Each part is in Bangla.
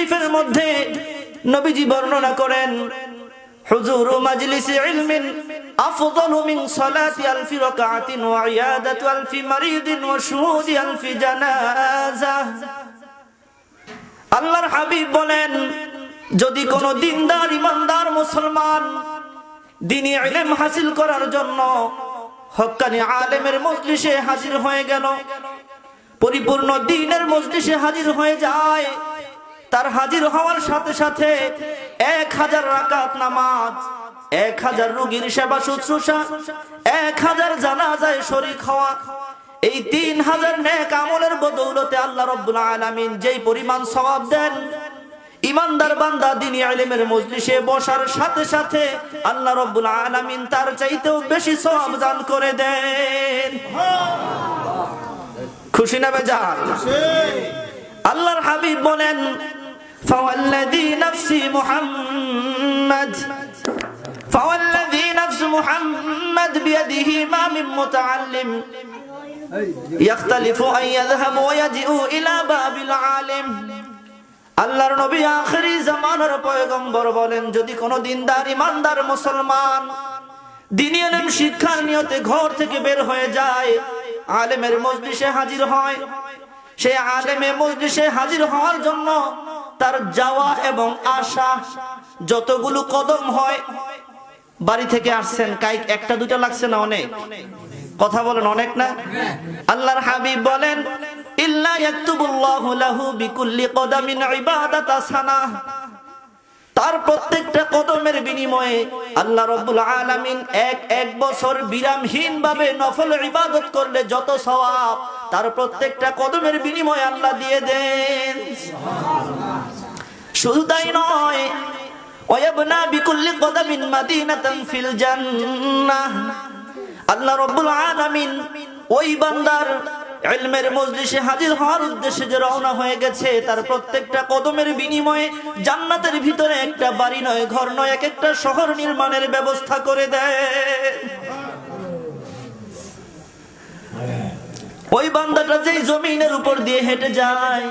শরীফের মধ্যে নবীজি বর্ণনা করেন, হুজুরু মাজলিসি ইলমিন আফদালু মিন সালাতি আলফি রাকাআতিন ওয়া ইয়াদাতু আলফি মারিদিন ওয়া শুহুদি আলফি জানাজা। আল্লাহর হাবিব বলেন, যদি কোনো দিনদার ইমানদার মুসলমান দ্বীনি ইলম হাসিল করার জন্য হক্কানি আলেমের মজলিসে হাজির হয়ে গেল, পরিপূর্ণ দ্বীনের মজলিসে হাজির হয়ে যায়, তার হাজির হওয়ার সাথে সাথে 1000 রাকাত নামাজ, 1000 রোগীর সেবা শুশ্রূষা, 1000 জানাজায় শরীক হওয়া, এই 3000 নেক আমলের বদৌলতে আল্লাহ রাব্বুল আলামিন যেই পরিমাণ সওয়াব দেন, ইমানদার বান্দা দ্বীনি ইলমের মজলিসে বসার সাথে সাথে আল্লাহ রাব্বুল আলামিন তার চাইতেও বেশি সওয়াব দান করে দেন। খুশি না বেজার? আল্লাহর হাবিব বলেন, ফাওয়াল্লাযী নাফসি মুহাম্মাদ ফাওয়াল্লাযী নাফসু মুহাম্মাদ বিয়াদিহি মা মিন মুতাআল্লিম ইয়াখতালিফু আন ইয়াযহাবু ওয়া ইয়াজিউ ইলা বাবিল আলিম। আল্লাহর নবী আখিরি জামানার পয়গম্বর বলেন, যদি কোনো দিনদার ইমানদার মুসলমান দ্বীনি ইলম শিক্ষার নিয়তে ঘর থেকে বের হয়ে যায়, আলেমের মজলিসে হাজির হয়, সে আলেমে মজলিসে হাজির হওয়ার জন্য তার যাওয়া এবং আসা যতগুলো কদম হয়, বাড়ি থেকে আসছেন কাইক একটা দুটা লাগছে না, অনেক কথা বলেন, অনেক না? আল্লাহর হাবিব বলেন, ইল্লা ইয়াকতুবুল্লাহু লাহু বিকুল্লি কদামিন ইবাদাতা সানাহ, তার প্রত্যেকটা কদমের বিনিময়ে আল্লাহ রাব্বুল আলামিন এক বছর বিরামহীন ভাবে নফল ইবাদত করলে যত সওয়াব, তার প্রত্যেকটা কদমের বিনিময়ে আল্লাহ দিয়ে দেন। শুধু তাই নয়, ওয়ায়াবনা বিকুল্লি কদামিন মাদিনাতান ফিল জান্নাহ, আল্লাহ রাব্বুল আলামিন ওই বান্দার ইলমের মজলিসে হাজির হওয়ার উদ্দেশ্যে যে রওনা হয়ে গেছে, তার প্রত্যেকটা কদমের বিনিময়ে জান্নাতের ভিতরে একটা বাড়ি নয়, ঘর নয়, এক একটা শহর নির্মাণের ব্যবস্থা করে দেয়। ওই বান্দাটা যেই জমিনের উপর দিয়ে হেঁটে যায়,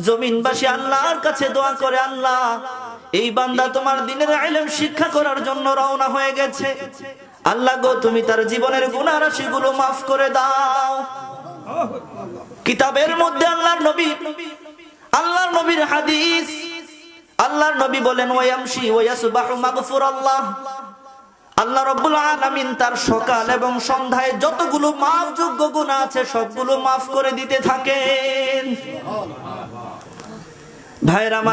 জমিনবাসী আল্লাহর কাছে দোয়া করে, আল্লাহ এই বান্দা তোমার দ্বীনের ইলম শিক্ষা করার জন্য রওনা হয়ে গেছে, আল্লাহ গো তুমি তার জীবনের গুনাহ রাশিগুলো মাফ করে দাও। কিতাবের মধ্যে আল্লাহর নবীর হাদিস, আল্লাহর নবী বলেন, ওয়ায়ামশি ওয়ায়াসবাহু মাগফুরাল্লাহ, আল্লাহ রাব্বুল আলামিন তার সকাল এবং সন্ধ্যায় যতগুলো মাফযোগ্য গুনাহ আছে সবগুলো মাফ করে দিতে থাকেন। ভাইরা আমার,